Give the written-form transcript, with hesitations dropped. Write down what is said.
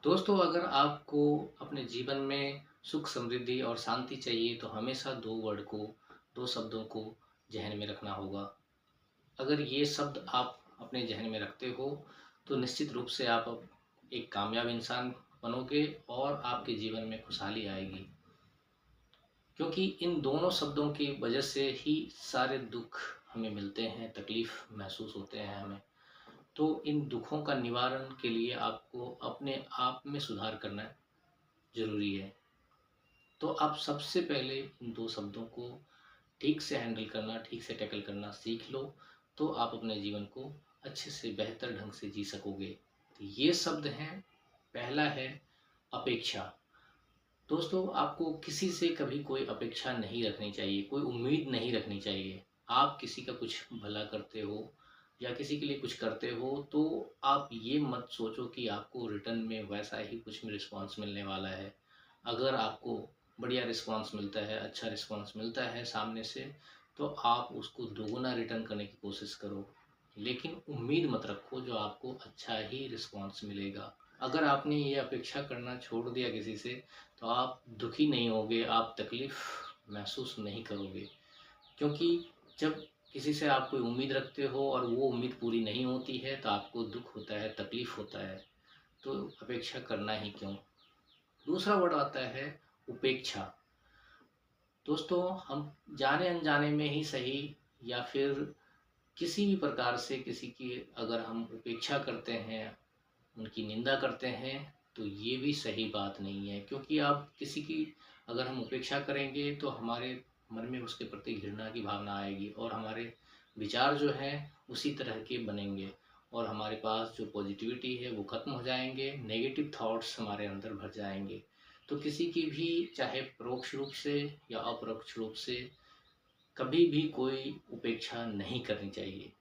दोस्तों, अगर आपको अपने जीवन में सुख, समृद्धि और शांति चाहिए तो हमेशा 2 शब्दों को ज़हन में रखना होगा। अगर ये शब्द आप अपने ज़हन में रखते हो, तो निश्चित रूप से आप अब एक कामयाब इंसान बनोगे और आपके जीवन में खुशहाली आएगी। क्योंकि इन दोनों शब्दों की वजह से ही सारे दुःख हमें मिलते हैं, तकलीफ़ महसूस होते हैं हमें। तो इन दुखों का निवारण के लिए आपको अपने आप में सुधार करना ज़रूरी है। तो आप सबसे पहले इन 2 शब्दों को ठीक से हैंडल करना, ठीक से टैकल करना सीख लो, तो आप अपने जीवन को अच्छे से बेहतर ढंग से जी सकोगे। तो ये शब्द हैं, पहला है अपेक्षा। दोस्तों, आपको किसी से कभी कोई अपेक्षा नहीं रखनी चाहिए, कोई उम्मीद नहीं रखनी चाहिए। आप किसी का कुछ भला करते हो या किसी के लिए कुछ करते हो, तो आप ये मत सोचो कि आपको रिटर्न में वैसा ही कुछ रिस्पॉन्स मिलने वाला है। अगर आपको बढ़िया रिस्पॉन्स मिलता है, अच्छा रिस्पॉन्स मिलता है सामने से, तो आप उसको दोगुना रिटर्न करने की कोशिश करो। लेकिन उम्मीद मत रखो जो आपको अच्छा ही रिस्पॉन्स मिलेगा। अगर आपने ये अपेक्षा करना छोड़ दिया किसी से, तो आप दुखी नहीं होगे, आप तकलीफ़ महसूस नहीं करोगे। क्योंकि जब किसी से आप कोई उम्मीद रखते हो और वो उम्मीद पूरी नहीं होती है, तो आपको दुःख होता है, तकलीफ़ होता है। तो अपेक्षा करना ही क्यों? दूसरा वर्ड आता है उपेक्षा। दोस्तों, हम जाने-अनजाने में ही सही या फिर किसी भी प्रकार से किसी की अगर हम उपेक्षा करते हैं, उनकी निंदा करते हैं, तो ये भी सही बात नहीं है। क्योंकि आप किसी की अगर हम उपेक्षा करेंगे, तो हमारे मन में उसके प्रति घृणा की भावना आएगी और हमारे विचार जो हैं उसी तरह के बनेंगे और हमारे पास जो पॉजिटिविटी है वो ख़त्म हो जाएँगे, नेगेटिव थॉट्स हमारे अंदर भर जाएँगे। तो किसी की भी चाहे परोक्ष रूप से या अपरोक्ष रूप से कभी भी कोई उपेक्षा नहीं करनी चाहिए।